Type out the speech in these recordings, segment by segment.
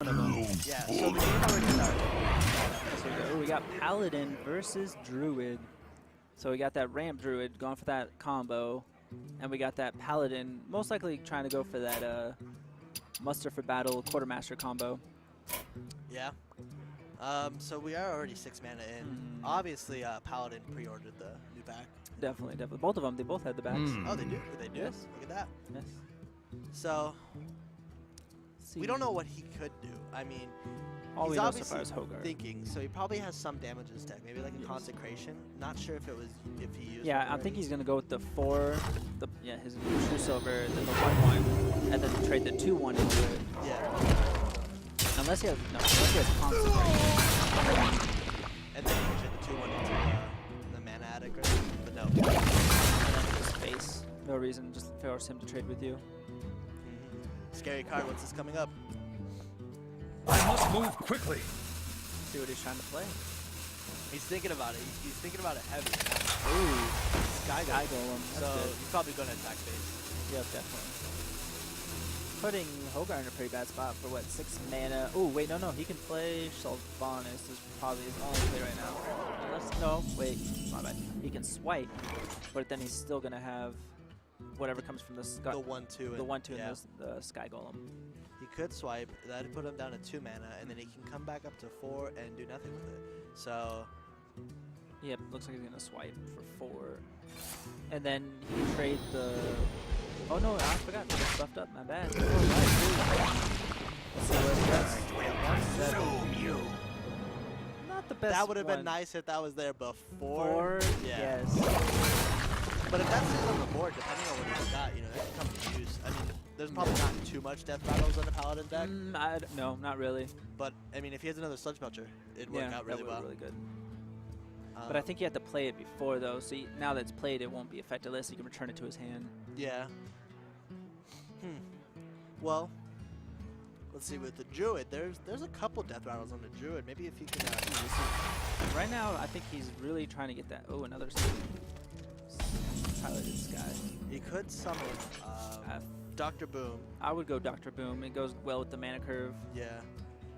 Yeah, so the game already started. So we got Paladin versus Druid. So we got that Ramp Druid going for that combo, and we got that Paladin most likely trying to go for that Muster for Battle Quartermaster combo. Yeah. So we are already 6 mana in. Obviously, Paladin pre-ordered the new pack. Definitely. Both of them, they both had the backs. Oh, they do? They do? Yes. Look at that. Yes. So, we don't know what he could do. I mean, all he's we know so far obviously is Hoogart. thinking, so he probably has some damage in his deck, maybe like a Consecration. Not sure if he used Yeah, one I think already. he's going to go with the 4, his True Silver, then the 1/1, and then trade the 2/1 into it. Yeah. Unless he has Consecration. And then he trade the 2/1 into the Mana Attic, right? But no. And then just face. No reason, just force him to trade with you. Scary card, what's this coming up? I must move quickly. See what he's trying to play. He's thinking about it. He's thinking about it heavy. Ooh, Sky Golem. So That's good. he's probably going to attack base. Yep, definitely. Putting Hoogart in a pretty bad spot for what, 6 mana. Ooh, wait, no, he can play Sylvanas is probably his only play right now. Unless, no, wait, my bad. He can swipe, but then he's still gonna have whatever comes from the sky. The 1/2. The 1/2 yeah. and the Sky Golem. He could swipe. That'd put him down to 2 mana, and then he can come back up to 4 and do nothing with it. So Yep, looks like he's gonna swipe for 4. And then he can trade the. Oh no, I forgot. I just buffed up. My bad. Oh, let's see what that's. Not the best. that would have been one. nice if that was there before. Yeah. Yes. But if that's still on the board, depending on what he's got, that can come to use. I mean, there's probably not too much death battles on the Paladin deck. No, not really. But I mean, if he has another Sludge Belcher, it'd work out really that would well. be really good. But I think you have to play it before though, so now that it's played, it won't be affected unless you can return it to his hand. Yeah. Well, let's see with the Druid. There's a couple death rattles on the Druid. Maybe if you can. Right now, I think he's really trying to get that. Oh, another Piloted Sky. He could summon Dr. Boom. I would go Dr. Boom. It goes well with the mana curve. Yeah.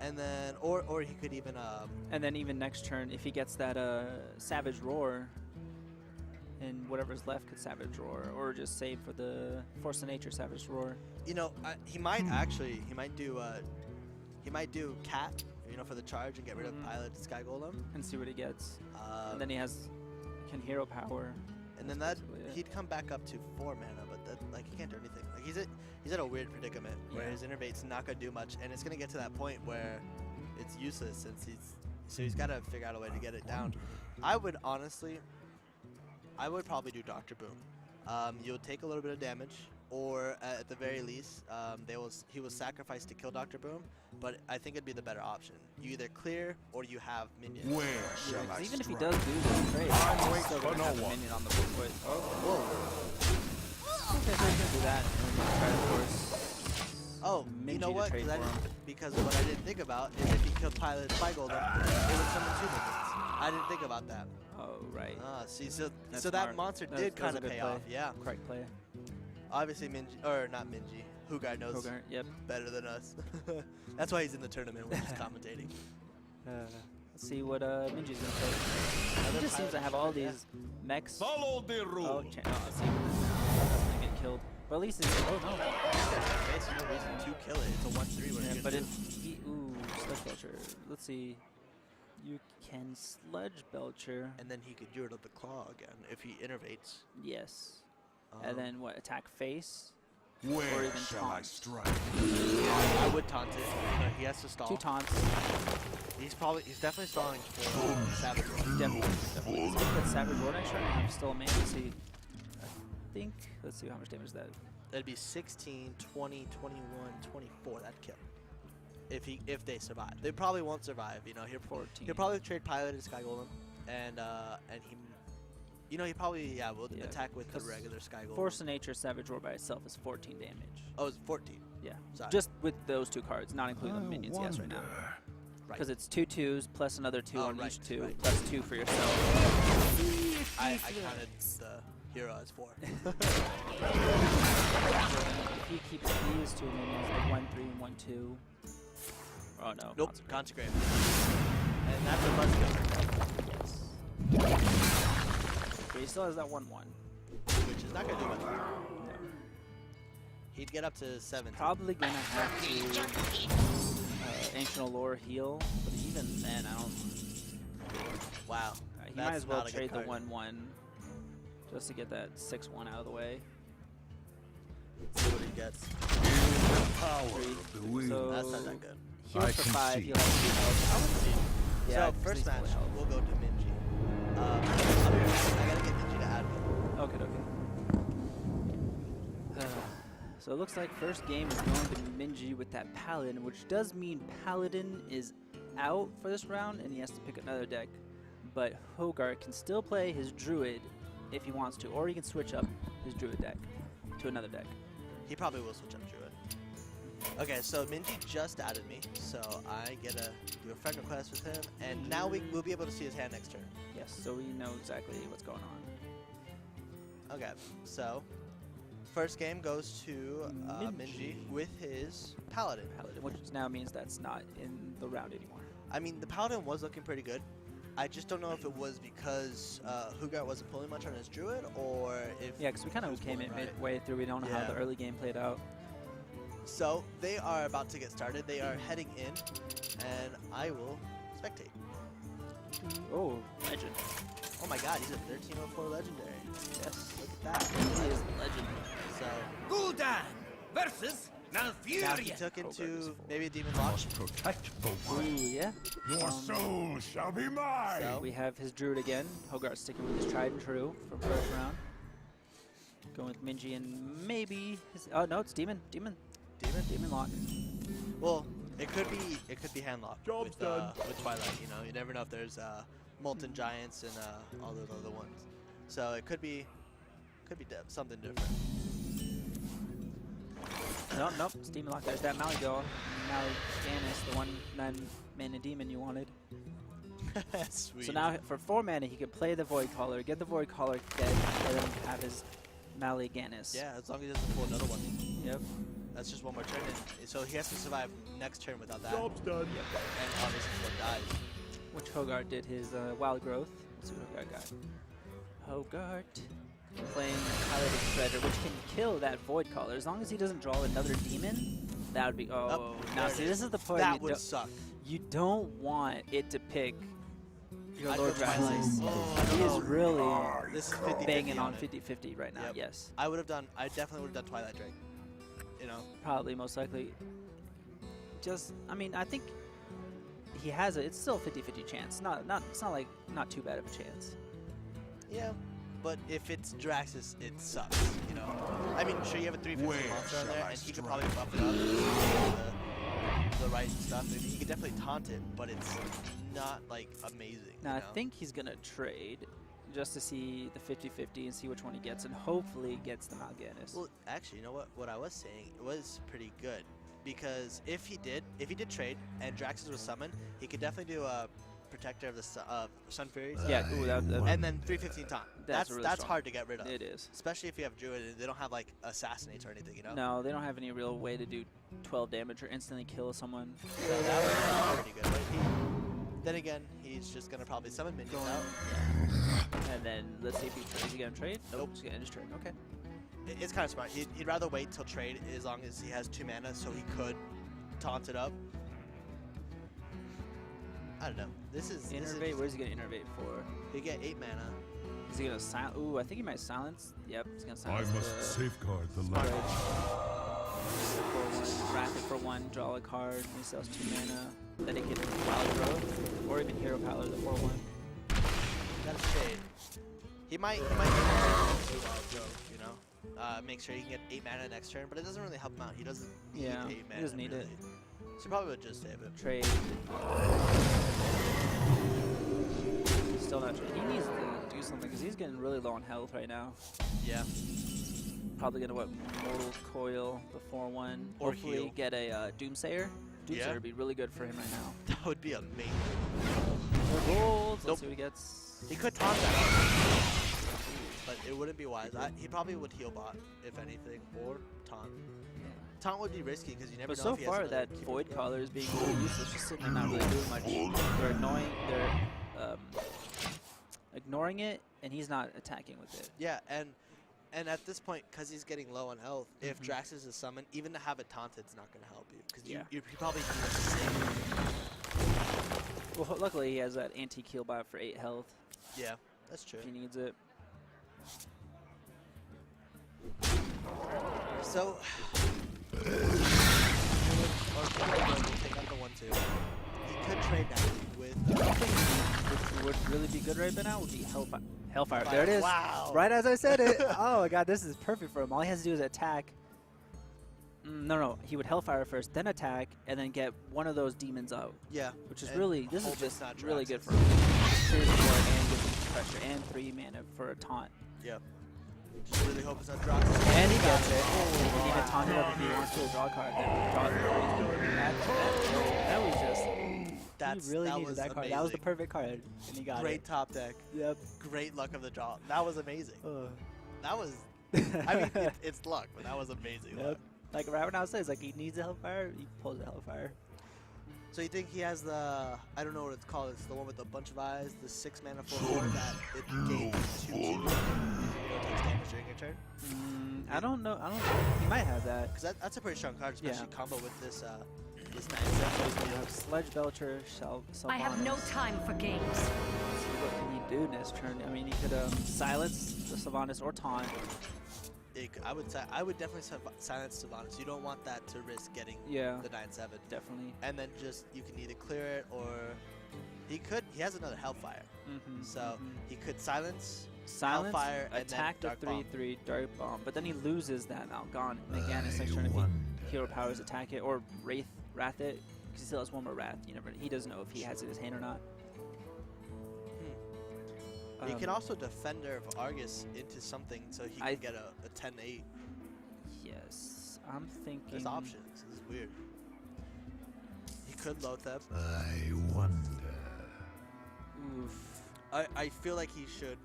And then, or he could even. And then even next turn, if he gets that Savage Roar, and whatever's left could Savage Roar, or just save for the Force of Nature Savage Roar. He might actually. He might do Cat. For the charge and get rid of Pilot Sky Golem. And see what he gets. And then he can hero power. And then he'd come back up to 4 mana, but he can't do anything. Like he's at a weird predicament where his Innervate's not gonna do much, and it's gonna get to that point where it's useless since he's got to figure out a way to get it down. I would probably do Dr. Boom. You'll take a little bit of damage, or at the very least, he will sacrifice to kill Dr. Boom. But I think it'd be the better option. You either clear or you have minions. Where shall I Even if he strike? does do this trade, I'm he's still waiting for gonna no have a one. minion on the foot. Oh, Whoa. okay, so he's gonna do that and then try to force. Oh, you know Minji to what? trade for him. Because what I didn't think about is if he killed Pilot Spy Golem, it would summon 2 minions. I didn't think about that. Oh, right. See, so That's that smart. monster That did was kind a of good pay play. off. Yeah. Correct play. Obviously, not Minji. Hoogart knows Hoogart, yep. better than us. That's why he's in the tournament when he's commentating. Let's see what Minji's gonna play. He just seems to have all these mechs. Follow the rule. Oh, let's see. That's gonna get killed. But at least it's. Oh, no. There's no reason to kill it. It's a 1/3. What are you But gonna if he. Ooh, Sludge Belcher. Let's see. You can Sludge Belcher. And then he could do it with the claw again if he innervates. Yes. And then what? Attack face? Where or even shall I taunt. strike? I would taunt it. But he has to stall. 2 taunts. He's definitely stalling for Savage Roar. Definitely. Let's get that Savage Roar next turn. I'm still a man. Let's see. I think. Let's see how much damage that. That'd be 16, 20, 21, 24. That'd kill. If they survive. They probably won't survive. He'll 14. He'll probably trade Pilot and Sky Golem, and he. He probably will attack with the regular Sky Golem. Force of Nature Savage Roar by itself is 14 damage. Oh, it's 14. Yeah. Sorry. Just with those 2 cards, not including the minions he has right now. Right. Because it's 2 2s plus another 2 on each 2, right. plus 2 for yourself. I counted the hero as 4. If he keeps these 2 minions, like 1 3 and 1 2, Oh no. Nope, Consecrate. Consecrate. And that's a buzzkill. Yes. But he still has that 1/1. Which is not going to do much. He'd get up to 7. Probably gonna have to Ancient Allure heal, but even then, I don't. Wow. He might as well trade the 1/1 just to get that 6/1 out of the way. Let's see what he gets. Power of the will. So That's not that good. heals I for can 5. see. He'll have 2 health. I would see. Yeah, So 'cause first he's match, full health. we'll go to Minji. I'll be right back. I gotta get Minji to add me. Okay. So it looks like first game is going to Minji with that Paladin, which does mean Paladin is out for this round and he has to pick another deck. But Hoogart can still play his Druid if he wants to, or he can switch up his Druid deck to another deck. He probably will switch up Druid. Okay, so Minji just added me, so I get to do a friend request with him, and now we'll be able to see his hand next turn. Yes, so we know exactly what's going on. Okay, so first game goes to Minji with his Paladin. Which now means that's not in the round anymore. I mean, the Paladin was looking pretty good. I just don't know if it was because Hoogart wasn't pulling much on his Druid, or if... Yeah, because we kind he of was came in pulling right. midway through. We don't know how Yeah. the early game played out. So they are about to get started. They are heading in, and I will spectate. Oh, legend. Oh my god, he's a 1304 legendary. Yes. Look at that. He is legendary. So Gul'dan versus now he Malfurion. took Hogarth is into full. maybe a Demon Lock. Protect the Ooh, one. yeah. Your soul shall be mine. So We have his Druid again. Hogarth sticking with his tried and true from first round. Going with Minji and maybe his... Oh, no, it's Demon. Demon Lock. well, it could be handlock with Twilight. You know, you never know if there's Molten Giants and all those other ones. So it could be something different. Nope, it's Demon Lock. There's that Maliganis, the 1/9-mana demon you wanted. Sweet. So now for 4 mana, he could play the Void Caller, get the Void Caller dead, and then have his Maliganis. Yeah, as long as he doesn't pull another one. Yep. That's just one more turn, and so he has to survive next turn without that. Job's done. Yep. And obviously still dies. Which Hogarth did his Wild Growth. Let's see what Hogarth got. Hogarth playing Paladin Shredder, which can kill that Void Caller. As long as he doesn't draw another demon, that would be... Oh, now see, this is the part That you would don't, suck. you don't want it to pick your I'd Lord go Twilight. Draxus. Oh, He is no. really This is 50-50 banging on it. 50-50 right now, Yep. yes. I definitely would have done Twilight Drake. You know? Probably, most likely. Just, I mean, I think he has it's still a 50-50 chance. It's not like, not too bad of a chance. Yeah. But if it's Draxus, it sucks, you know? I mean, sure, you have a 350 Where monster on shall there, I and he could strike? probably buff it up with the right stuff. I mean, he could definitely taunt it, but it's not, like, amazing. Now, you know? I think he's going to trade just to see the 50-50 and see which one he gets, and hopefully gets the Mal'Ganis. Well, actually, you know what? What I was saying was pretty good, because if he did trade and Draxus was summoned, he could definitely do a Protector of the Sun Furies. Yeah, ooh, that And then 315 taunt. That's really strong. hard to get rid of. it is. Especially if you have Druid and they don't have like Assassinates or anything, you know? No, they don't have any real way to do 12 damage or instantly kill someone. So that was pretty good. But then again, he's just gonna probably summon minions out. Yeah. And then let's see if he trades. Is he gonna trade? Nope. He's gonna end his turn. Okay. It's kind of smart. He'd rather wait till trade as long as he has 2 mana, so he could taunt it up. I don't know. This is Innervate. Where's he gonna innervate for? He get 8 mana. Is he gonna silence? Ooh, I think he might silence. Yep, he's gonna I silence. must safeguard the Bridge. land. For 1, wrath it for 1, draw a card. He sells 2 mana. Then he can Wild Growth, or even Hero Power the 4/1. That's shade. He might do Wild Growth, you know? Make sure he can get 8 mana next turn, but it doesn't really help him out. He doesn't need 8 mana. he doesn't need it. So probably would just save it. Trade. Still not trade. He needs to do something because he's getting really low on health right now. Yeah. Probably gonna Mortal Coil the 4/1. Or hopefully heal. get a Doomsayer. Doomsayer Yeah. would be really good for him right now. That would be amazing. More golds. Nope. Let's see what he gets. He could taunt that out, but it wouldn't be wise. He probably would heal bot, if anything, or taunt. Taunt would be risky because you never But know so if he has far, another that keeper Void to go. Caller is being really useless, just sitting there not really doing much. They're annoying, they're ignoring it, and he's not attacking with it. Yeah, and at this point, because he's getting low on health, if Drax is a summon, even to have it taunted is not going to help you. Because you probably need a save. Well, luckily he has that anti-kill bot for 8 health Yeah, that's true. if he needs it. So, or we'll take out the 1/2. He could trade now with. Which would really be good right now would be Hellfire. There it is. Wow. Right as I said it. Oh my god, this is perfect for him. All he has to do is attack. No, he would Hellfire first, then attack, and then get one of those demons out. Yeah. Which is and really, this is hope it's just not really good Drax's. for him. Clears the board and gives him pressure, and 3 mana for a taunt. Yeah. Just really hope it's not Drax. And he gets it. He can even taunt it up if he wants to draw a card. Then draw it. That was just. He really needed that card. That was the perfect card, and he got Great it. top deck. Yep. Great luck of the draw. That was amazing. That was. I mean, it's luck, but that was amazing luck. Like right when I was saying, it's like he needs a Hellfire, he pulls a Hellfire. So you think he has the, I don't know what it's called, it's the one with a bunch of eyes, the 6 mana 4/4 that it gains 2 takes damage during your turn? I don't know. He might have that. Because that's a pretty strong card, especially combo with this this So 9/7. he's gonna have Sledge Belcher, I have no time for games. Let's see what can he do next turn. I mean, he could silence the Sylvanas or taunt. I would definitely silence Sylvanas. You don't want that to risk getting the 9/7. Definitely. And then just, you can either clear it or he has another Hellfire. So he could silence Hellfire, and attack then the Dark Bomb. 3/3 Dark Bomb, but then he loses that Malgon Mal'Ganis next turn if he Hero Powers attack it or Wrath it, because he still has one more Wrath. He doesn't know if he has it in his hand or not. He can also Defender of Argus into something so he can get a 10/8. Yes, I'm thinking. There's options. This is weird. He could Lotheb. I wonder. Oof. I feel like he should,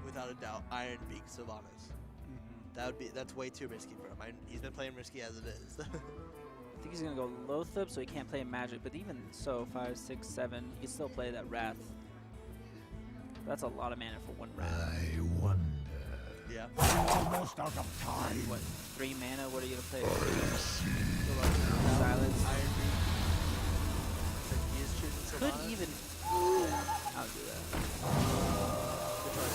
without a doubt, Iron Beak Sylvanas. That's way too risky for him. He's been playing risky as it is. I think he's gonna go Lotheb, so he can't play Magic. But even so, 5, 6, 7, he can still play that Wrath. That's a lot of mana for one Wrath. I wonder. Yeah. Almost out of time. What? 3 mana? What are you gonna play? Silence. Iron Beak. So he is choosing Could Sylvanas. even. I'll do that. Which one?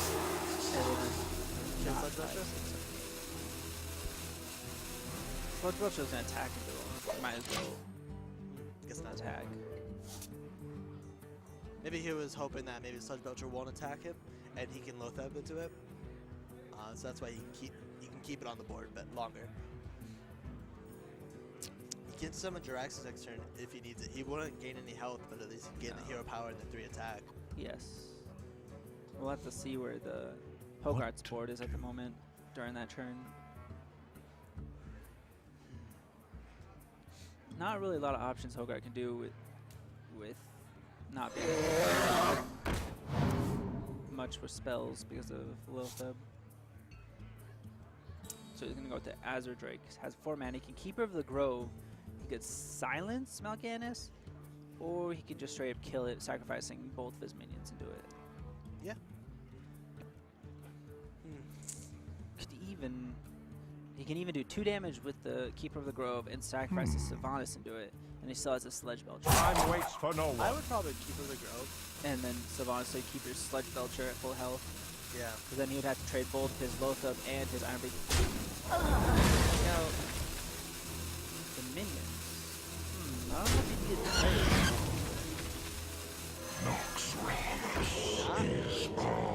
Not 5, 6, 7. Sludge Belcher's gonna attack into him. Might as well Guess not. attack. Maybe he was hoping that maybe Sludge Belcher won't attack him, and he can Lotheb into it. So that's why he can keep it on the board, but longer. He can summon Jirax's next turn if he needs it. He wouldn't gain any health, but at least he can gain the hero power and the 3 attack. Yes. We'll have to see where the Hogart's board is at the moment during that turn. Not really a lot of options Hogarth can do with not being much with spells because of Lotheb. So he's gonna go with the Azure Drake. Has 4 mana. He can Keeper of the Grove. He could silence Mal'Ganis, or he could just straight up kill it, sacrificing both of his minions and do it. Yeah. He can even do 2 damage with the Keeper of the Grove and sacrifice the Sylvanas and do it. And he still has a Sledge Belcher. Time waits for no I one. would probably Keeper of the Grove. And then Sylvanas, so you keep your Sledge Belcher at full health. Yeah. Because then he would have to trade both his Lotheb and his Iron Beak. Now, the minions. I don't know if he can trade.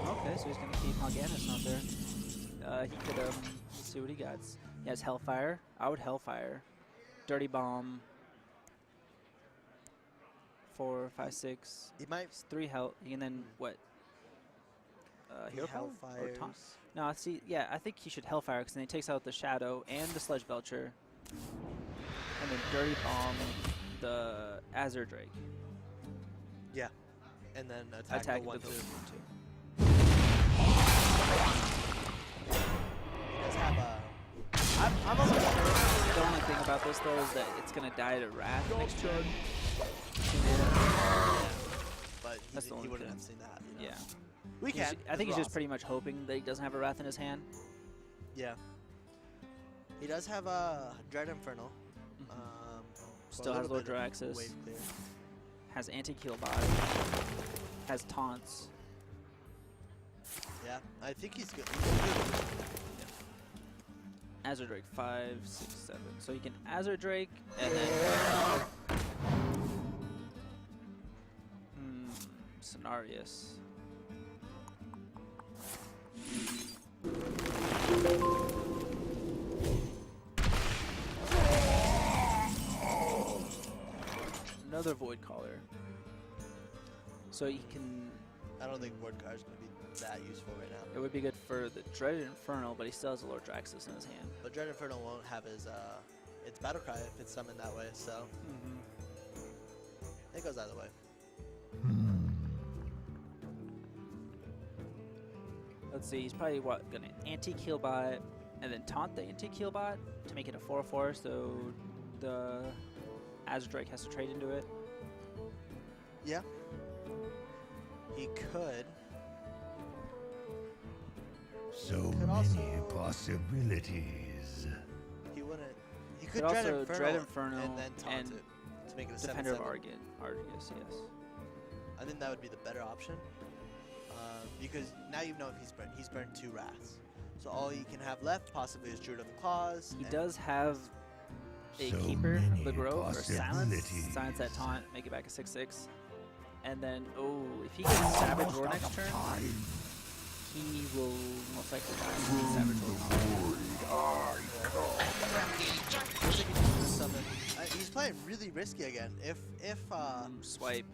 Okay, so he's going to keep Mal'Ganis out there. He could, let's see what he got. He has Hellfire. I would Hellfire. Dirty Bomb. 4, 5, 6. He might 3 health. And then what? Hero Power or Taunt? Hellfires. No, see, yeah, I think he should Hellfire because then he takes out the Shadow and the Sledge Belcher. And then Dirty Bomb the Azure Drake. Yeah. And then attack the 1/2. He does have a I'm almost sure. The only thing about this though is that it's gonna die to Wrath next turn. But That's the he only wouldn't thing. have seen that. You know? Yeah. We can. I think he's just awesome. pretty much hoping that he doesn't have a Wrath in his hand. Yeah. He does have a Dread Infernal. Still for a has little Lord bit of Draxus. wave clear. Has anti-kill bot. Has taunts. Yeah, I think he's good. He's good. Azure Drake 5, 6, 7. So you can Azure Drake and then Cenarius. Another Void Caller. So you can. I don't think Ward Card is going to be that useful right now. It would be good for the Dreaded Infernal, but he still has a Lord Draxus in his hand. But Dread Infernal won't have his its battle cry if it's summoned that way, so it goes either way. Let's see, he's probably gonna anti-kill bot and then taunt the anti-kill bot to make it a 4/4, so the Azure Drake has to trade into it. Yeah. He could. So Could many also- possibilities. He wouldn't. He could Could Dread also Infernal, Dread Infernal and then taunt and it to make it a Defender of 7/7. Argus, yes. I think that would be the better option. Because now you know if he's burned 2 Wraths. So all he can have left possibly is Druid of the Claws. He and does have a So Keeper of the many Grove or Silence. possibilities. Silence that taunt, make it back a 6/6. And then, if he gets Savage Roar next turn, he will most likely die from the Savage Roar. He's playing really risky again. Swipe.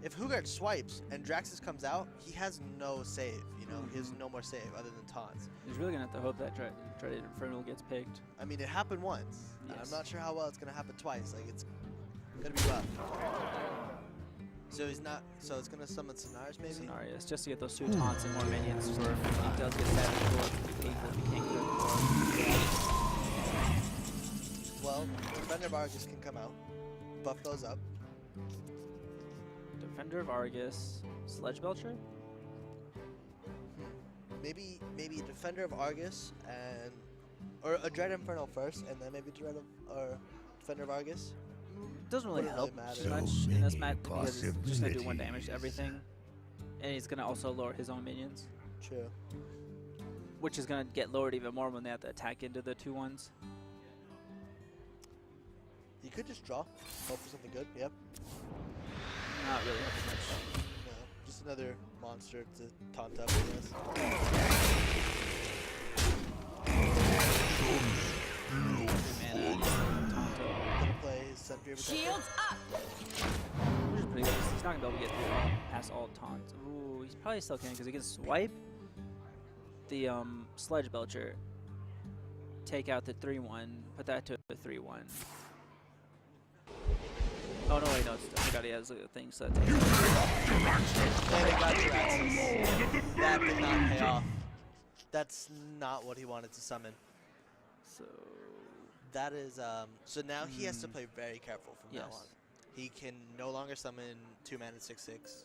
If Hoogart swipes and Draxus comes out, he has no save. You know, he has no more save other than taunts. He's really gonna have to hope that Dreaded Infernal gets picked. I mean, it happened once. Yes. I'm not sure how well it's gonna happen twice. Like it's gonna be rough. So he's not. So it's gonna summon Cenarius maybe. Cenarius, just to get those 2 taunts and more minions for if he does get Savage Roar, it's gonna be painful if he can't get it. Well, Defender of Argus can come out, buff those up. Defender of Argus, Sledge Belcher? Maybe Defender of Argus or a Dread Infernal first, and then maybe Defender of Argus. Doesn't really Wouldn't help really matter. too much So in this many match because he's just gonna do 1 damage to possibilities. everything. And he's gonna also lower his own minions, True. which is gonna get lowered even more when they have to attack into the 2/1s. You could just draw, hope for something good. Yep. Not really helping much. No, just another monster to taunt up, I guess. Mana, Tonto. Gonna play his Sentry of Protection. Shields up! Which is pretty good. He's not gonna be able to get through past all taunts. Ooh, he's probably still can because he can swipe the Sledge Belcher, take out the 3/1, put that to a 3/1. Oh no, wait, no, I forgot he has a thing set. And he got Draxus. That did not pay off. That's not what he wanted to summon. So That is, so now he has to play very careful from now Yes. on. He can no longer summon 2 mana 6/6.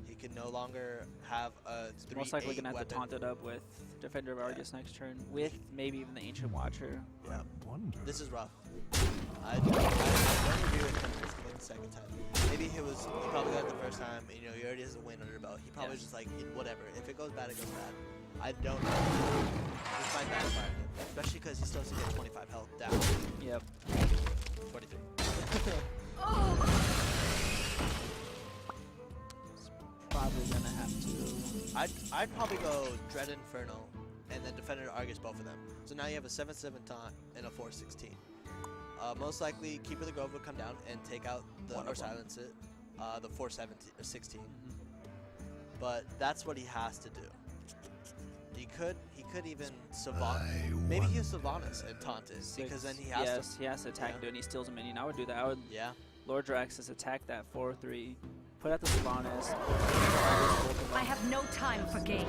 He can no longer have a 3/8 most likely gonna have weapon. to taunt it up with Defender of Argus next turn, with maybe even the Ancient Watcher. Yeah, Wonder. this is rough. I don't agree with him risking it the second time. Maybe he probably got it the first time, and, you know, he already has a win under his belt. He probably Yeah. just like, whatever. If it goes bad, it goes bad. I don't know. This might backfire him, especially because he still has to get 25 health down. Yep. 23. Probably gonna have to. I'd probably go Dread Infernal and then Defender Argus, both of them. So now you have a 7/7 taunt and a 4/16. Most likely, Keeper of the Grove will come down and take out or silence it, the 4/16. But that's what he has to do. He could even maybe he'll Sylvanas and taunt it because then he has he has to attack yeah. into it and he steals a minion. I would do that. I would Yeah. Lord Draxus attack that 4/3 put out the Sylvanas. I have no time for games.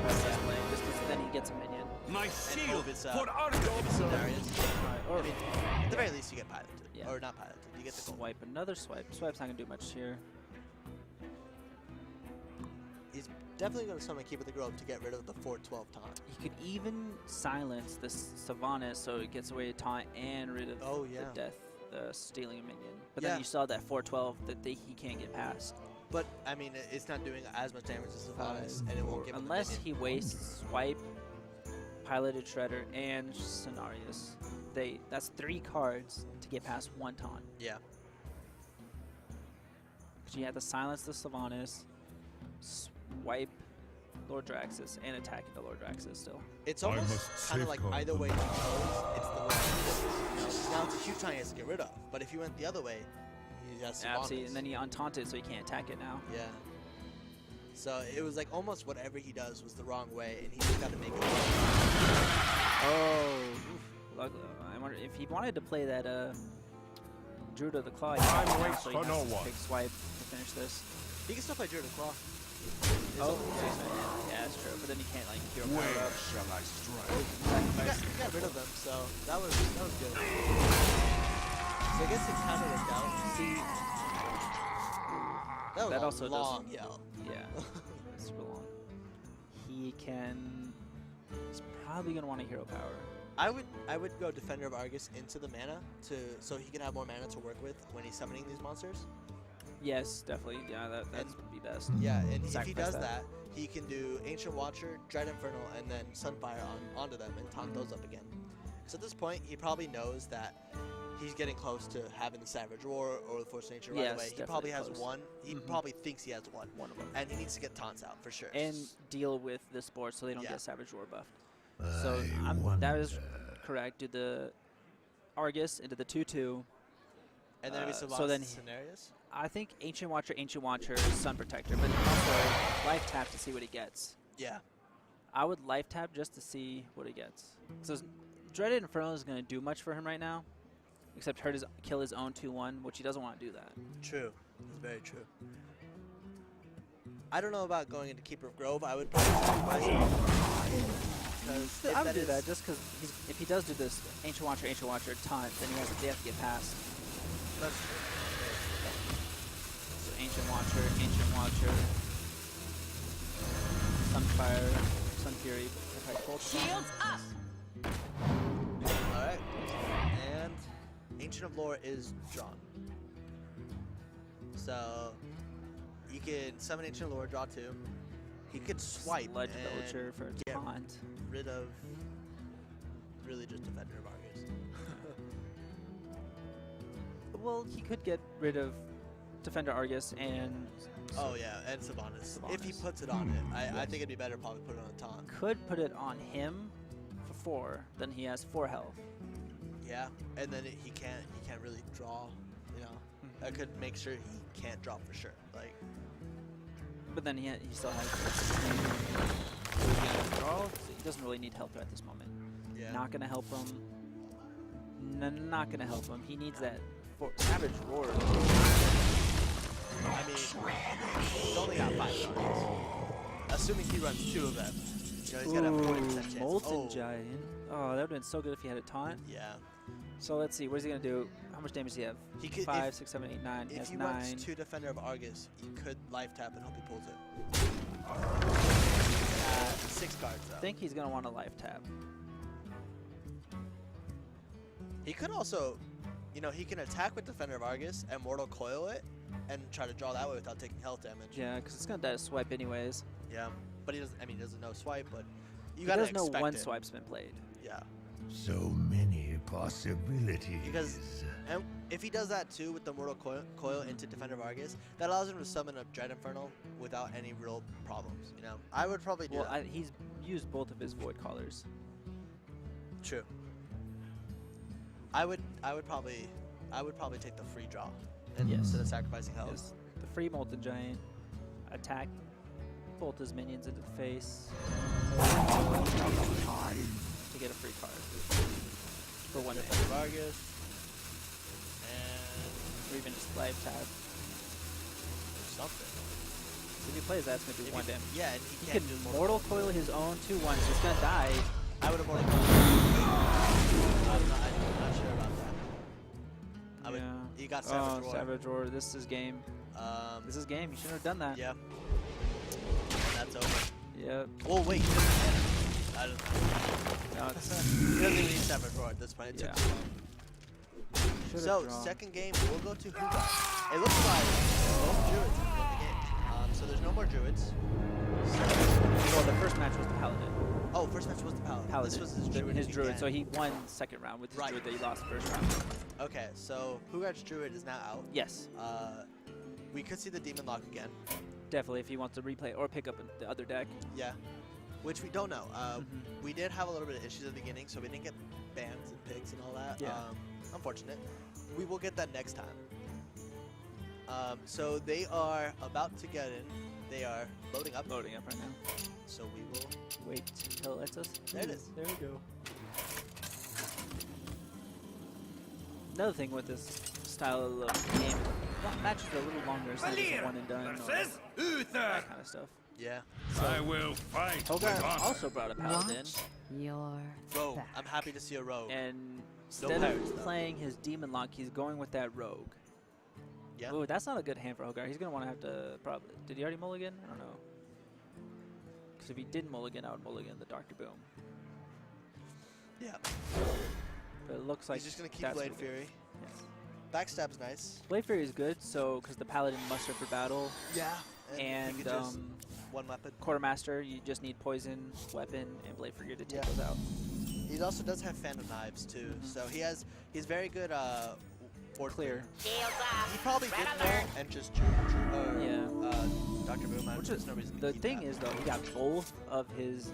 Just 'cause then he gets a minion. My And shield if it's, for if Argo. it's Darius, Or I mean, at the very least you get piloted. Yeah. Or not piloted, you get the gold. swipe, another swipe. Swipe's not gonna do much here. He's definitely going to summon Keep of the Grove to get rid of the 412 taunt. He could even silence this Sylvanas so it gets away to taunt and rid of the stealing a minion. But then you saw that 412 that he can't get past. But, I mean, it's not doing as much damage as Sylvanas, and it won't give him the Unless minion. he wastes Swipe, Piloted Shredder, and Cenarius. That's 3 cards to get past 1 taunt. Yeah. Because you have to silence the Sylvanas, swipe Lord Draxus, and attack into Lord Draxus still. It's almost kind of like either way he goes, it's the way he goes. You know, now it's a huge time he has to get rid of. But if you went the other way, he has Absolutely, and then he untaunted so he can't attack it now. Yeah. So it was like almost whatever he does was the wrong way, and he just got to make it work. Oh, I wonder if he wanted to play that Druid of the Claw. He waits for no one. Big swipe to finish this. He can still play Druid of Claw. Oh, yeah, that's true. But then he can't like hero power Where up. shall I strike? He got rid of them, so that was good. So I guess it kind of worked out. See, that was That a also long doesn't- yell. Yeah, it's super long. He's probably gonna want a hero power. I would go Defender of Argus into the mana so he can have more mana to work with when he's summoning these monsters. Yes, definitely. Yeah, that would be best. Yeah, and if he Sacrifice does that. that, he can do Ancient Watcher, Dread Infernal, and then Sunfire onto them and taunt those up again. So at this point, he probably knows that he's getting close to having the Savage Roar or the Force Nature right Yes, away. He definitely probably has close. one. He probably thinks he has one. One of them. And he needs to get taunts out for sure. And deal with the sport so they don't Yeah. get Savage Roar buffed. So that is correct. Do the Argus into the 2/2. and then maybe so then scenarios. I think Ancient Watcher, Sun Protector, but also life tap to see what he gets. Yeah. I would life tap just to see what he gets. So Dreaded Inferno is going to do much for him right now, except kill his own 2/1, which he doesn't want to do that. True. It's very true. I don't know about going into Keeper of Grove. I would probably sacrifice him. Because I would do that just because if he does do this Ancient Watcher taunt, then they have to get past. That's true. So Ancient Watcher, Sunfire, Sun Fury, attack both. Shields up. Alright. And Ancient of Lore is drawn. So you can summon Ancient of Lore, draw 2. He could swipe Sludge and Belcher for a get taunt. rid of really just Defender of Argus. Well, he could get rid of Defender Argus and Oh yeah, and Sylvanas. If he puts it on it, I think it'd be better probably put it on a taunt. could put it on him for 4. Then he has 4 health. Yeah, and then he can't really draw. You know, I could make sure he can't draw for sure. Like, But then he still has draw. So he doesn't really need help at this moment. yeah. Not gonna help him. Not gonna help him. He needs that Savage Roar. I mean, he's only got 5 cards. Assuming he runs 2 of them, you know, he's got a 40% chance. Molten Giant. Oh, that would have been so good if he had a taunt. Yeah. So let's see. What is he gonna do? How much damage does he have? He could 5, 6, 7, 8, 9. He if has he 9. runs 2 Defender of Argus, he could life tap and hope he pulls it. 6 cards though. I think he's gonna want a life tap. He could also, you know, he can attack with Defender of Argus and Mortal Coil it and try to draw that way without taking health damage. Yeah, because it's gonna die to swipe anyways. Yeah. But he doesn't. I mean, he doesn't know swipe, but you He gotta does know expect one it. swipe's been played. Yeah. So many possibilities. And if he does that too with the Mortal Coil into Defender of Argus, that allows him to summon a Dread Infernal without any real problems. You know, I would probably do Well, that. he's used both of his Void Callers. True. I would probably take the free draw instead of sacrificing health. Yes. The free Molten Giant attack both his minions into the face to get a free card for 1 Defender Defender. of Argus. And Or even just life tap. something. So if he plays that, it's going to do 1 damage. Yeah, and He he can can't do Mortal Coil his own 2/1, so it's going to die. I would have Mortal Coil. I'm not sure about that. I would. He got Savage Roar. Savage Roar. This is game. This is game. You shouldn't have done that. Yeah. And that's over. Yep. Oh wait. I don't know. No, it's, He doesn't even need Savage Roar at this point. It took Yeah. too long. should've So, drawn. second game, we'll go to Hoogart. It looks like both Druids have won the game. So there's no more Druids. Well, the first match was the Paladin. Oh, first match was the Paladin. Paladin. This was his Druid. His at the Druid. end. So he won second round with his Right. Druid that he lost first round. Okay, so Hoogart's Druid is now out. Yes. We could see the Demon Lock again. Definitely if he wants to replay or pick up the other deck. Yeah. Which we don't know. Mhm. We did have a little bit of issues at the beginning, so we didn't get bans and picks and all that. Yeah. Unfortunate. We will get that next time. So they are about to get in. They are loading up. Loading up right now. So we will. Wait till it lets us. There it is. There we go. Another thing with this style of game, matches are a little longer, so it's Valir one and done. Or versus Uther. that kind of stuff. Yeah. I will fight with Hogarth honor. also brought a Paladin, Watch your Rogue. back. I'm happy to see a Rogue. and No instead pirates, of though. playing his Demon Lock, he's going with that Rogue. Yeah. Ooh, that's not a good hand for Hogarth. He's going to want to have to probably... Did he already mulligan? I don't know. Because if he didn't mulligan, I would mulligan the Dr. Boom. Yeah. But it looks like He's just going to keep that's Blade what he Fury. Yes. Backstab's nice. Blade Fury is good, so because the Paladin muster for battle, Yeah. and you could just one weapon. Quartermaster, you just need poison, weapon, and Blade Fury to take Yeah. those out. He also does have Phantom Knives too, so he's very good. Board Clear. He probably did know and just drew Dr. Boom. Which There's is no reason to the keep thing that. is though, he got both of his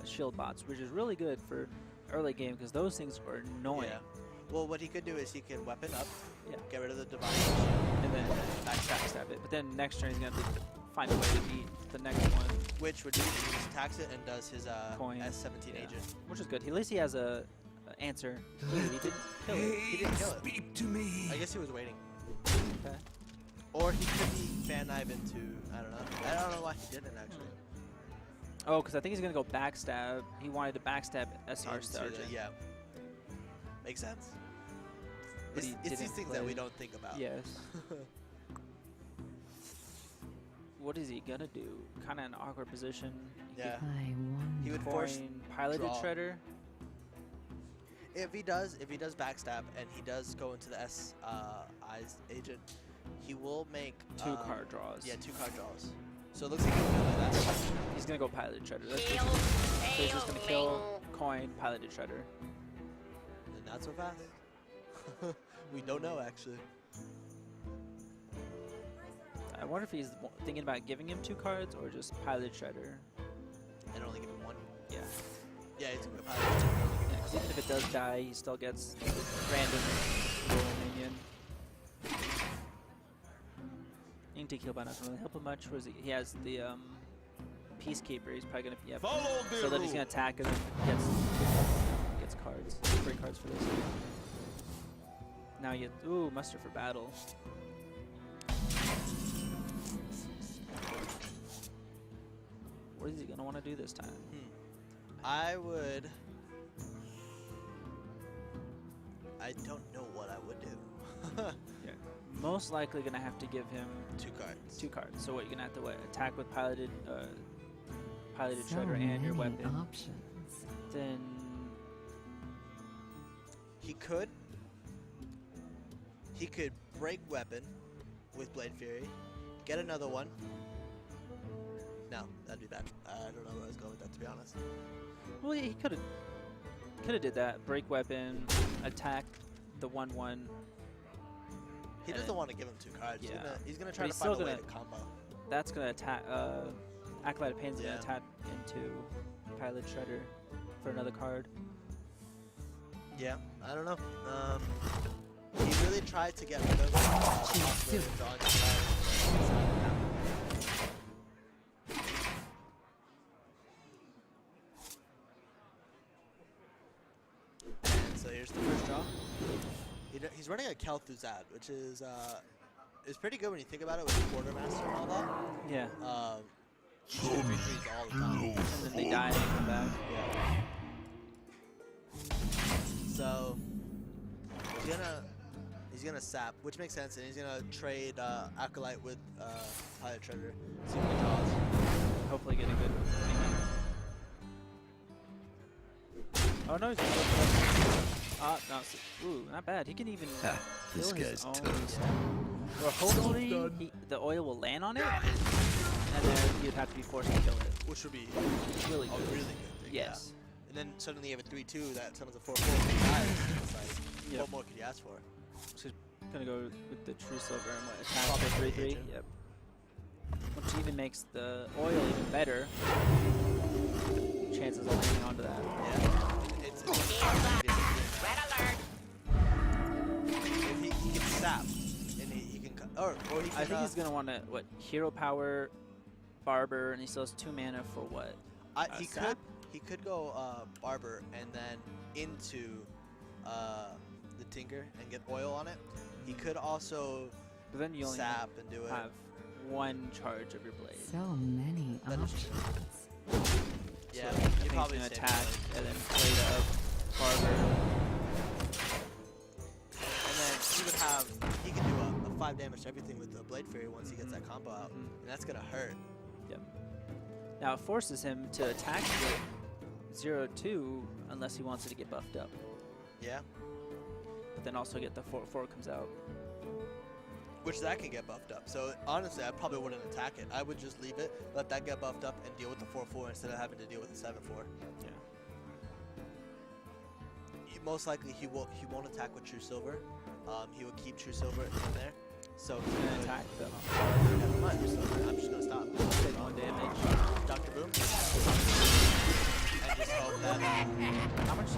shield bots, which is really good for early game because those things are annoying. Yeah. Well, what he could do is he can weapon up, Yeah. get rid of the divine, And then backstab it. But then next turn he's gonna have to find a way to beat the next one, which would do is he just attacks it and does his Coin. S17 Yeah. agent. which is good. At least he has a answer. Ooh, he didn't kill it. He didn't kill it. Speak to me. I guess he was waiting. Okay. Or he could be fan knife into I don't know. I don't know why he didn't actually. Oh, because I think he's gonna go backstab. He wanted to backstab SR Into Sergeant. yeah. Makes sense. But It's, he it's these didn't things that we play. don't think about. Yes. What is he gonna do? Kind of an awkward position. He Yeah. I won. He would force coin Piloted draw. Shredder. If he does backstab and he does go into the eyes agent, he will make Two card draws. Yeah, 2 card draws. So it looks like he's gonna do that. He's gonna go Piloted Shredder. That's basically. So he's just gonna kill coin Piloted Shredder. And not so fast. We don't know actually. I wonder if he's thinking about giving him 2 cards or just Piloted Shredder. And only give him 1. Yeah. Yeah, he's gonna go pilot. Yeah, 'cause even if it does die, he still gets random roll minion. Inti kill by not really help him much. Was he has the Peacekeeper. He's probably gonna yeah. Follow the So then he's rule. gonna attack and then gets cards, free cards for this. Now you get muster for battle. What is he gonna want to do this time? I don't know what I would do. Yeah. Most likely gonna have to give him 2 cards. 2 cards. So what, you're gonna have to attack with piloted So Shredder and your many weapon. options. Then He could break weapon with Blade Fury, get another one. No, that'd be bad. I don't know where I was going with that, to be honest. well, yeah, he could have did that. Break weapon, attack the 1/1. He And doesn't want to give him 2 cards. yeah. He's gonna But try to he's find a still way gonna- to combo. That's gonna attack. Acolyte of Pain's Yeah. gonna attack into Pilot Shredder for another card. Yeah, I don't know. He really tried to get rid of possibilities on his side. And so here's the first draw. He's running a Kel'Thuzad, which is is pretty good when you think about it with Quartermaster and all that. Yeah. You shoot 3/3s all the time. And then they die and they come back. Yeah. So he's gonna sap, which makes sense, and he's gonna trade Acolyte with Pilot Treasure. See what he draws. Hopefully get a good. Oh no, he's gonna go for no, ooh, not bad. He can even This kill his guy's own. toast. Well, hopefully the oil will land on it, and then you'd have to be forced to kill it. Which would be Really a good. really good thing. Yes. Yeah. And then suddenly you have a 3/2 that summons a 4/4 and dies. It's like, Yep. what more could you ask for? So gonna go with the True Silver and what, attack Probably for 3/3. agent. Yep. Which even makes the oil even better. Chances of landing onto that. Yeah. It's if he can sap, and he can or he can. I think he's gonna want to hero power, Barber, and he still has 2 mana for what? He could go Barber and then into the Tinker and get oil on it. He could also But then you only sap and do it. have 1 charge of your blade. So many That is options. Yeah, So I you think probably he's gonna save attack your and then blade up, Barber. And then he can do a 5 damage to everything with the Blade Fury once he gets that combo out, and that's gonna hurt. Yep. Now it forces him to attack with 0/2 unless he wants it to get buffed up. Yeah, But then also get the 4/4 comes out. which that can get buffed up. So honestly, I probably wouldn't attack it. I would just leave it, let that get buffed up, and deal with the 4/4 instead of having to deal with the 7/4. Yeah. Most likely he won't attack with True Silver. He will keep True Silver in there. So He's gonna attack the Never mind, True Silver. I'm just gonna stop. take 1 damage. Dr. Boom. And just hope that How much?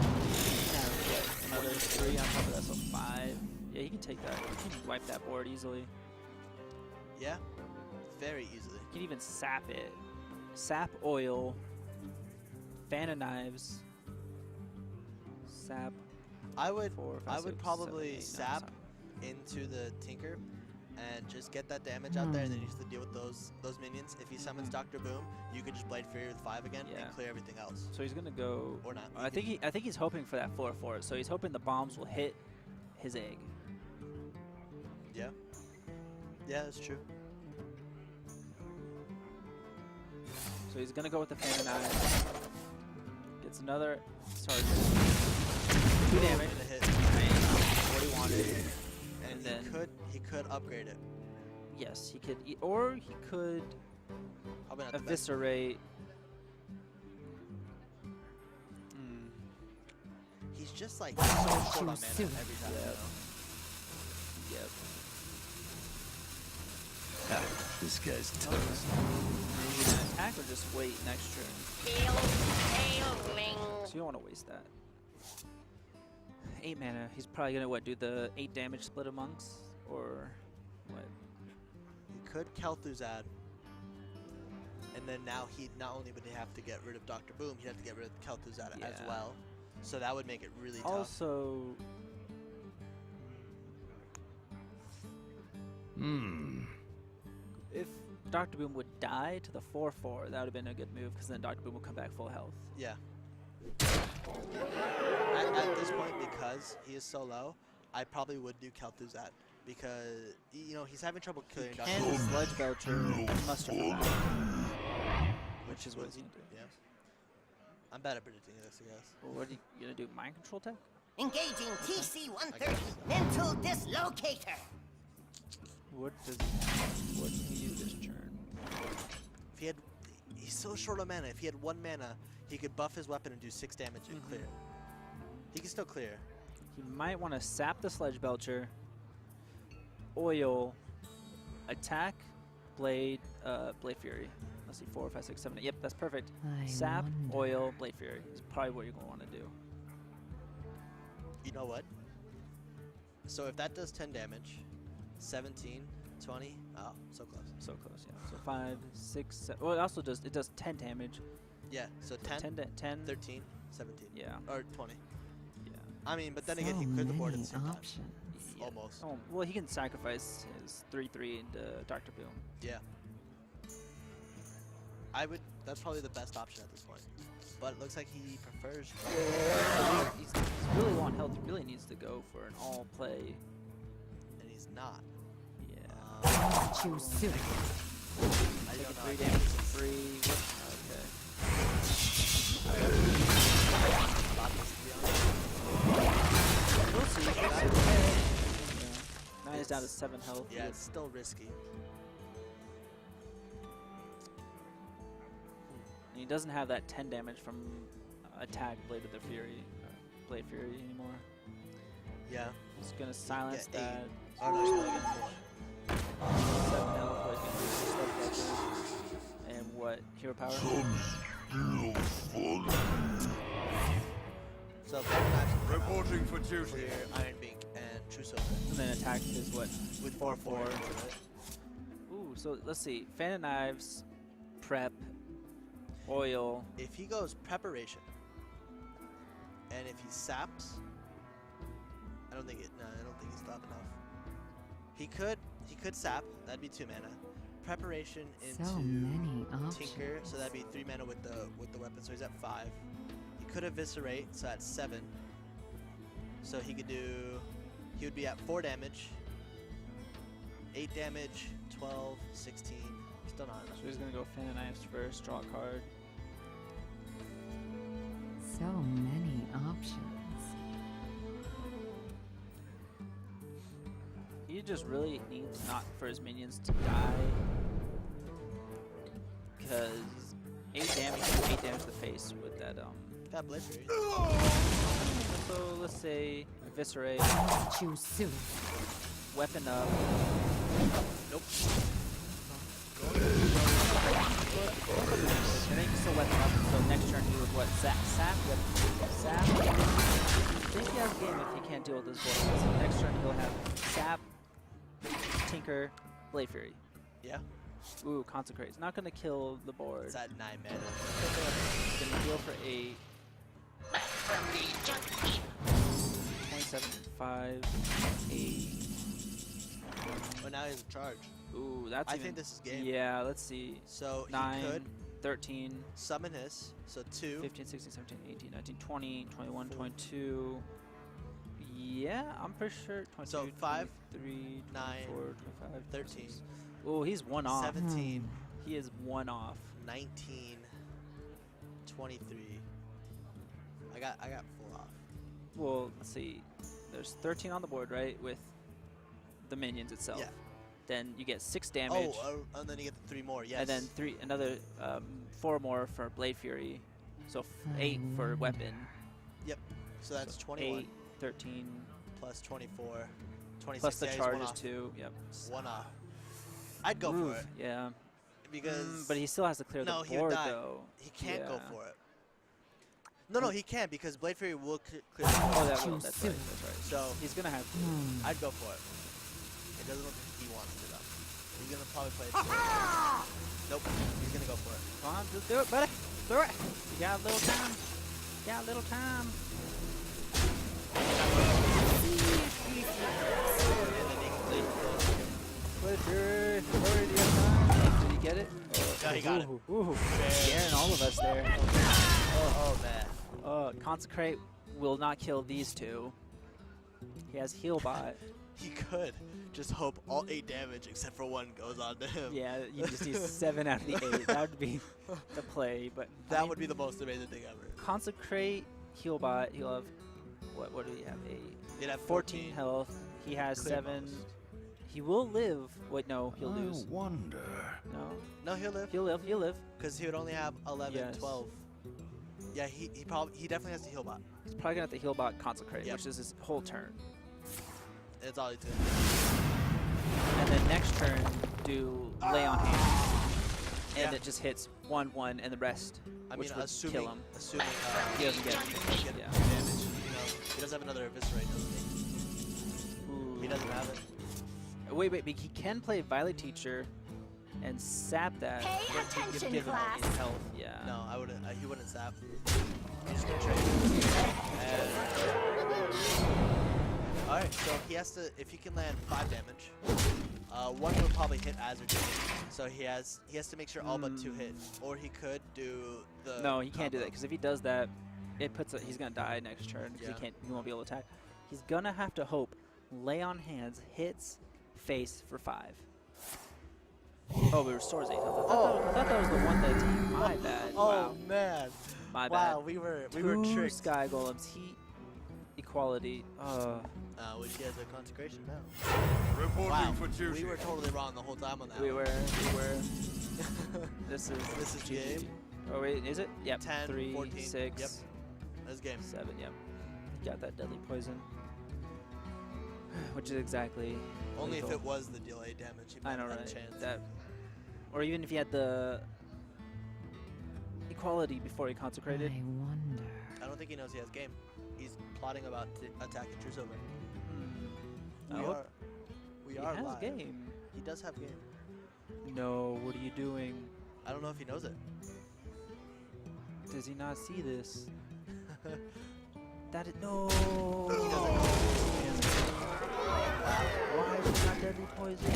Another 3 on top of that, so 5. Yeah, he can take that. He can wipe that board easily. yeah, very easily. He can even sap it. Sap oil. Fan of knives. Sap. I would 4, 5, I would 6, probably 7, 8, 9, sap into the Tinker and just get that damage out there, and then use to deal with those minions. If he summons Dr. Boom, you could just Blade Fury with 5 again Yeah. and clear everything else. So he's gonna go. Or not. I think he's hoping for that 4/4. So he's hoping the bombs will hit his egg. Yeah. Yeah, that's true. So he's gonna go with the fan of knives. Gets another. Sorry. 2 damage. And a hit. What he wanted. And then he could upgrade it. Yes, he could. Or he could Probably not the best. eviscerate. He's just like so short on mana True every time. Yep. You know? Yep. This guy's toast. Are you gonna attack or just wait next turn? So you don't want to waste that. 8 mana. He's probably gonna do the 8 damage split amongst, or what? He could Kel'Thuzad. And then now he not only would he have to get rid of Dr. Boom, he'd have to get rid of Kel'Thuzad as Yeah. well. So that would make it really tough. Also, if Dr. Boom would die to the 4/4, that would have been a good move because then Dr. Boom will come back full health. Yeah. At this point, because he is so low, I probably would do Kel'Thuzad because he's having trouble killing Dr. And Boom. Sludge Belcher must survive, which is what he's gonna do. Yeah. I'm bad at predicting this, I guess. Well, what are you gonna do? Mind control tech? Engaging TC-130 mental dislocator. What does what can he do this turn? If he's so short on mana. If he had 1 mana, he could buff his weapon and do 6 damage and clear. He can still clear. He might want to sap the Sledge Belcher, oil, attack, Blade Fury. Let's see, 4, 5, 6, 7, 8. Yep, that's perfect. I Sap, wonder. oil, Blade Fury is probably what you're going to want to do. You know what? So if that does 10 damage, 17, 20, oh, so close. So close, yeah. So 5, 6, 7. Well, it does 10 damage. Yeah, so 10, 10. 13, 17. Yeah. Or 20. Yeah. I mean, but then So again, he cleared the board at many the same time. options. almost. Oh, well, he can sacrifice his 3/3 into Dr. Boom. Yeah. That's probably the best option at this point. But it looks like he prefers. He's really low on health. He really needs to go for an all play. And he's not. Yeah. Choose soon. I Taking don't know. 3 damage for free. Okay. We'll see. Yeah. Now he's down to 7 health. Yeah, it's still risky. And he doesn't have that 10 damage from attack Blade of the Fury, Blade Fury anymore. Yeah. He's gonna silence get 8. that. Oh no, he's only getting 4. 7 health. What he's gonna do is Slug and what? Hero power. So Paladin Knives Reporting for duty. clear Iron Beak and True Silver And then attack is what? with 4/4. Ooh, so let's see. Fan of Knives, prep, oil. If he goes preparation, and if he saps, I don't think he's top enough. He could sap. That'd be 2 mana. Preparation into So many options. Tinker, so that'd be 3 mana with the weapon. So he's at 5. He could eviscerate, so that's 7. So he would be at 4 damage, 8 damage, 12, 16. Still not enough. So he's gonna go Fan of Knives first, draw a card. So many options. He just really needs not for his minions to die. Because 8 damage to the face with that Got Blade Fury. so let's say eviscerate, Choose soon. weapon up. Nope. And then you can still weapon up, so next turn he would what? Sap? I think he has a game if he can't deal with this board. So next turn he'll have Sap, Tinker, Blade Fury. Yeah. Ooh, Consecrate. It's not gonna kill the board. It's at 9 mana. He's gonna heal for 8. 27, 5, 8. But now he has a charge. Ooh, that's I even, think this is game. Yeah, let's see. So 9, he could 13, summon his. So 2. 15, 16, 17, 18, 19, 20, 21, 4. 22. Yeah, I'm pretty sure. 22, So 5, 23, 9, 24, 25, 13. Oh, he's 1 off. 17, He is 1 off. 19, 23. I got 4 off. Well, let's see. There's 13 on the board, right? With the minions itself. Yeah. Then you get 6 damage. Oh, and then you get the 3 more. Yes. And then another 4 more for Blade Fury. So 8 for weapon. So that's So 21 8, 13. plus 24, 26. Plus the yeah, he's 1 charges off. too. Yep. 1 off. I'd go Oof, for it Yeah. because. But he still has to clear No, the he would board die. though. He can't go Yeah. for it. No, he can't because Blade Fury will clear the board. Oh, that will. Choose That's right. soon. That's right. So He's gonna have to. I'd go for it. It doesn't look like he wants to though. He's gonna probably play it too. Nope. He's gonna go for it. Come on, just do it, buddy. Do it. You got a little time. You got a little time. Blade Fury. Did he get it? Yeah, he got it. Ooh, scaring all of us there. Oh man. Consecrate will not kill these 2. He has Heal Bot. He could just hope all 8 damage except for 1 goes on to him. Yeah, you just need 7 out of the 8. That would be the play, but That would be the most amazing thing ever. Consecrate, Heal Bot. He'll have what do we have? He'd have 14 health. He has Clear 7. most. He will live. Wait, no, he'll lose. wonder. No, No, he'll live he'll live. He'll live. because he would only have 11, Yes. 12. Yeah, he definitely has to heal bot. He's probably gonna have to Heal Bot Consecrate, Yep. which is his whole turn. That's all he's doing. And then next turn, do Lay on Hands. And Yeah. it just hits 1/1, and the rest, I which mean, would assuming kill him. he doesn't get damage. yeah. You know, he does have another eviscerate, doesn't he? Ooh. He doesn't have it. Wait, but he can play Violet Teacher and sap that. Pay but to attention, give him all class. his health. Yeah. No, I wouldn't. He wouldn't sap. He's just gonna trade. And Alright, so he has to, if he can land 5 damage, 1 will probably hit as or do. So he has to make sure all but 2 hit. Or he could do the No, he can't do that, combo. because if he does that, it puts he's gonna die next turn, because he won't be able to attack. He's gonna have to hope lay on hands, hits, face for 5. Oh, but it restores 8 health. I thought that was the one that team. My bad. Oh Wow. man. My Wow, bad. we were Two tricked. Sky Golems, heat, equality. Which he has a consecration now. Reporting Wow, for duty. we were totally wrong the whole time on that. We were. This is GG. game. Oh wait, is it? Yep. 10, 3, 14. 6, Yep. That's game. 7. Yep. Got that deadly poison, which is exactly. Only lethal. if it was the delay damage, he I might know, have right? a chance. That, or even if he had the equality before he consecrated. I wonder. I don't think he knows he has game. He's plotting about to attack the True Silver. I We hope are. We he are has live. game. He does have game. No, what are you doing? I don't know if he knows it. Does he not see this? That is no. He doesn't know. Why is it not deadly poison?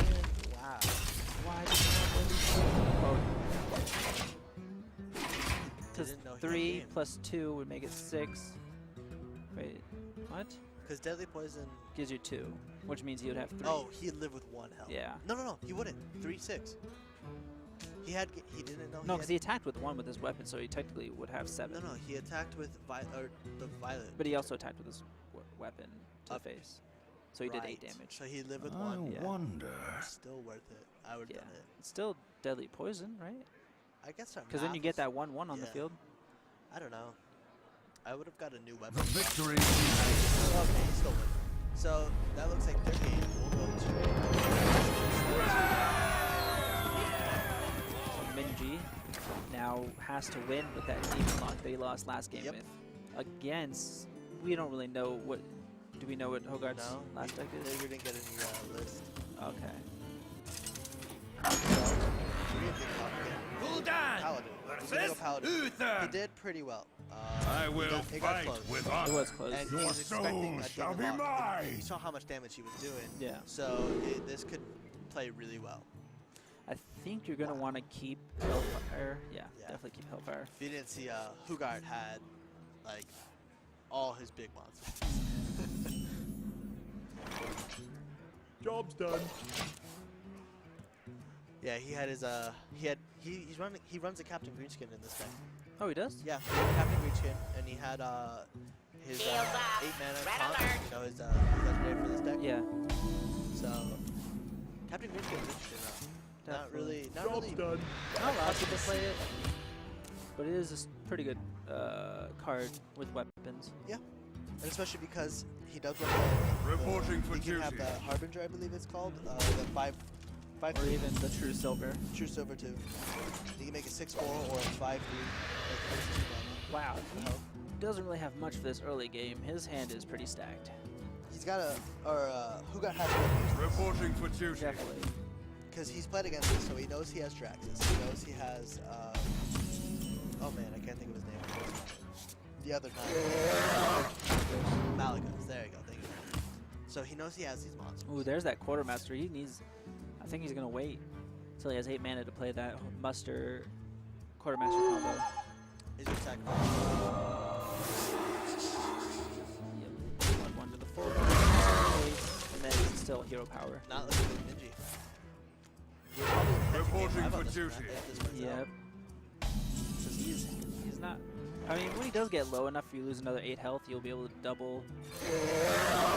Wow. Why is it not deadly poison? Because Didn't know he had 3 game. plus 2 would make it 6. Wait, what? Because deadly poison. Gives you 2, which means he would have 3. Oh, he'd live with 1 health. Yeah. No, he wouldn't. 3, 6. He had. He didn't know. No, he because had, he attacked with 1 with his weapon, so he technically would have 7. No. He attacked with the violet. But he also attacked with his weapon to Up. the face, so he did 8 Right. damage. So he lived with I 1. Yeah. wonder. Still worth it. I would have Yeah, done it. it's still deadly poison, right? I guess our Because then math you get is- that 1/1 on the yeah. field. I don't know. I would have got a new weapon. The victory. Okay, he stole it. So that looks like their game. We'll go straight. So Minji now has to win with that demon lock that he lost last game Yep. with. Against, we don't really know what. Do we know what Hogart's No, last deck is? we didn't get any list. Okay. We didn't think Paladin. Paladin. He's gonna go Paladin. He Uther. did pretty well. I will it got fight close. with It honor. was close. And Your he's expecting soul a shall demon be lock. mine. You saw how much damage he was doing. Yeah. So this could play really well. I think you're gonna want to keep Hellfire. Yeah, Yeah. definitely keep Hellfire. If you didn't see, Hoogart had like all his big monsters. Job's done. Yeah, he had his he runs a Captain Greenskin in this deck. Oh, he does? Yeah, he had Captain Greenskin, and he had his 8 mana taunt. You know, his legendary for this deck. Yeah. So Captain Greenskin is interesting though. Not really. Job's done. Not a lot of people play it, but it is a pretty good card with weapons. Yeah, and especially because he does run Reporting for he can have duty. the Harbinger, I believe it's called, the 5 Or even the True Silver. True Silver too. He can make a 6/4 or a 5/3. Wow. He doesn't really have much for this early game. His hand is pretty stacked. He's got Hoogart has to use Reporting for duty. Definitely. because he's played against us, so he knows he has Draxus. He knows he has. Oh man, I can't think of his name. The other guy. Malagos. There you go. Thank you. So he knows he has these monsters. Ooh, there's that Quartermaster. He needs. I think he's gonna wait until he has 8 mana to play that Muster Quartermaster combo. Is your sacrifice? Yep. 1/1 to the full. And then it's still hero power. Not looking good, Minji. We're probably in a head-to-game Reporting live on for this duty. map if this works out. Yep. Because he's not. I mean, when he does get low enough, you lose another 8 health, you'll be able to double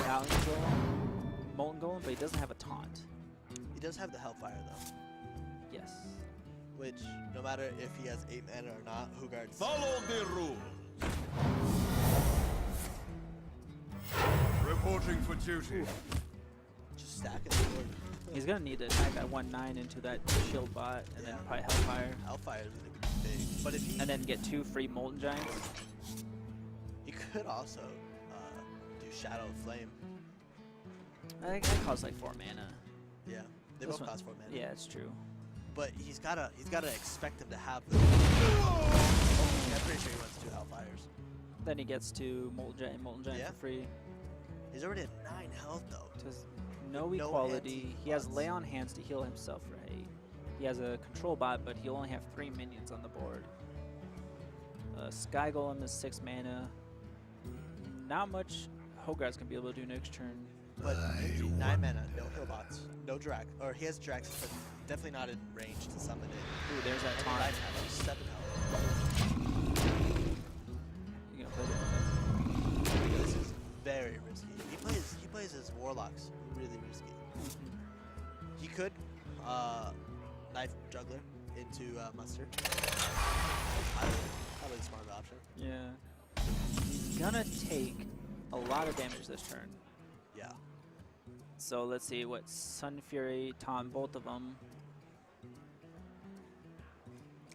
Paladin Golem, Molten Golem, but he doesn't have a taunt. He does have the Hellfire though, Yes. which no matter if he has 8 mana or not, Hoogart's. Follow the rules. Reporting for duty. Just stacking the board. He's gonna need to attack that 1/9 into that shield bot, and then Yeah. probably Hellfire, Hellfire is gonna be big, but if he and then get 2 free Molten Giants. he could also do Shadow Flame. I think that costs like 4 mana. Yeah, they This both one- cost 4 mana. Yeah, it's true. But he's gotta expect him to have them. I'm pretty sure he wants 2 Hellfires. Then he gets to Molten Giant Yeah. for free. He's already at 9 health though. Does no With no equality. He has anti-bots. lay on hands to heal himself for 8. He has a control bot, but he'll only have 3 minions on the board. Sky Golem is 6 mana. Not much Hogart's gonna be able to do next turn. But Minji, 9 mana, no heal bots, no Drac. Or he has Drax, but definitely not in range to summon it. Ooh, there's that And taunt. 9 mana, 7 health. You gonna play that? This is very risky. He plays his Warlocks really risky. He could knife Juggler into Mustard. Highly smart option. Yeah. He's gonna take a lot of damage this turn. Yeah. So let's see what Sun Fury, taunt both of them.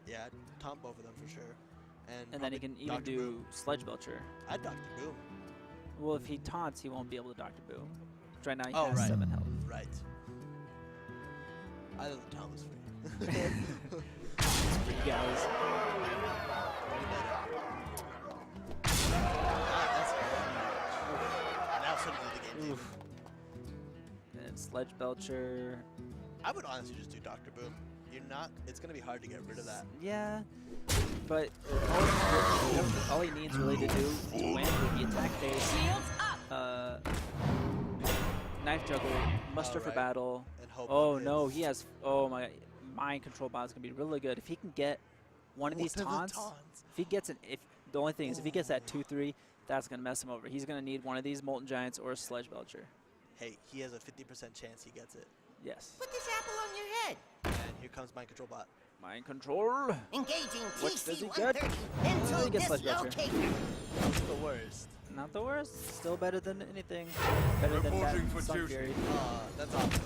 Yeah, I'd taunt both of them for sure. And then he can even Dr. do Boom. Sledge Belcher. I'd Dr. Boom. Well, if he taunts, he won't be able to Dr. Boom. Which right now he Oh, has right. 7 health. Right. I thought the taunt was free. For you guys. That's now suddenly the game's even. And Sledge Belcher. I would honestly just do Dr. Boom. You're not. It's gonna be hard to get rid of that. Yeah. But all he needs really to do to win would be attack phase, knife juggler, muster for right. battle. And hope. Oh on no, his- he has. Oh my, mind control bot's gonna be really good if he can get one of these What are the taunts. If he gets the only thing is if he gets that 2/3, that's gonna mess him over. He's gonna need one of these Molten Giants or a Sledge Belcher. Hey, he has a 50% chance he gets it. Yes. Put this apple on your head. And here comes Mind Control Bot. Mind control. Engaging What does he get? TC-130 until he gets Sledge Belcher. dislocator. That's the worst. Not the worst. Still better than anything. Better than Reporting that for Sun duty. Fury. That's awesome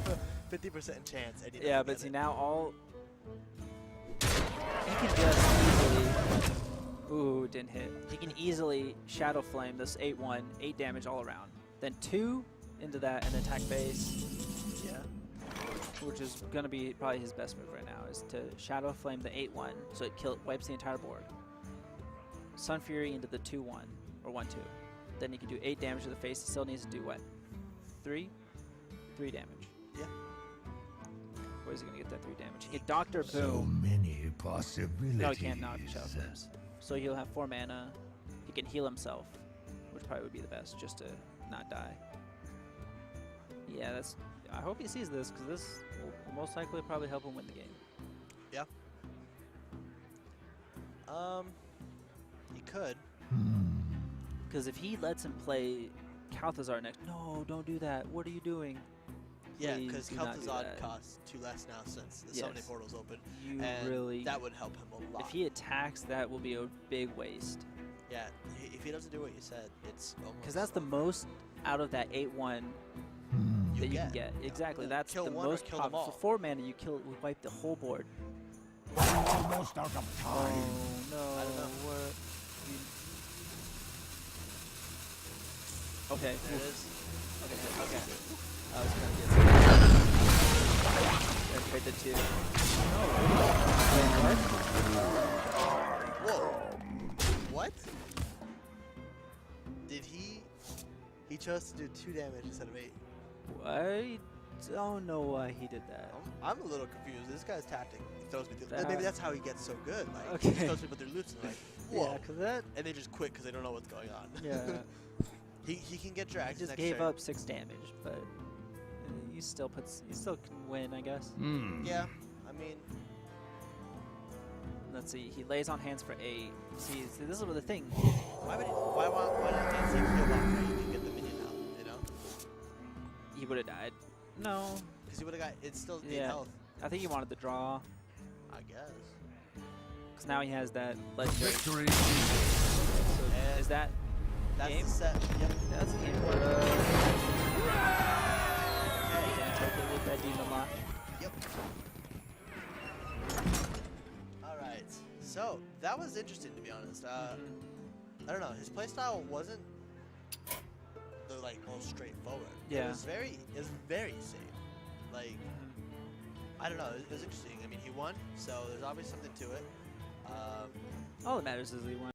though. 50% chance. And he Yeah, doesn't but get see it. now all he can just easily. Ooh, didn't hit. He can easily Shadow Flame this 8/1, 8 damage all around. Then 2 into that and attack base, Yeah. which is gonna be probably his best move right now, is to Shadow Flame the 8/1, so it wipes the entire board. Sun Fury into the 2/1 or 1/2. Then he can do 8 damage to the face. He still needs to do what? 3? 3 damage. Yeah. Where's he gonna get that 3 damage? He can Dr. So Boom. many possibilities. No, he can't knock Shadow Flames. So he'll have 4 mana. He can heal himself, which probably would be the best, just to not die. Yeah, that's. I hope he sees this, because this will most likely probably help him win the game. Yeah. He could. Because if he lets him play Kalthazar next, no, don't do that. What are you doing? Yeah, Please because do not do Kel'Thuzad that. costs 2 less now since the summoning Yes. portal's open. You And really. that would help him a lot. If he attacks, that will be a big waste. Yeah, if he doesn't do what you said, it's almost. Because that's the most out of that 8/1 that you can get. Exactly, that's Kill the one or most kill them popular. all. For 4 mana, you wipe the whole board. Almost out of time. Oh no! I don't know. What? Okay. There it is. Okay. Okay. I was gonna get. Gotta trade the 2. Whoa. What? Did he? He chose to do 2 damage instead of 8. I don't know why he did that. I'm a little confused. This guy's tactic. He throws me through. That- Maybe that's how he gets so good. Like he Okay. just throws people through loops and like, whoa, Yeah, cause that. and they just quit because they don't know what's going on. Yeah. he can get He dragged. just next gave turn. up 6 damage, but you still can win, I guess. Yeah, I mean, Let's see. He lays on hands for 8. See, this is the thing. why not dance like heal box where you can get the minion out? You know, He would have died. No. because he would have got. It's still 8 Yeah. health. I think he wanted the draw, I guess. because now he has that legendary. Victory. So And is that That's game? the set. Yep. That's the game. Can't take it with that demon lock. Yep. All right. So that was interesting, to be honest. I don't know. His playstyle wasn't the most straightforward. Yeah. It was very safe. Like, I don't know. It was interesting. I mean, he won, so there's obviously something to it. All that matters is he won.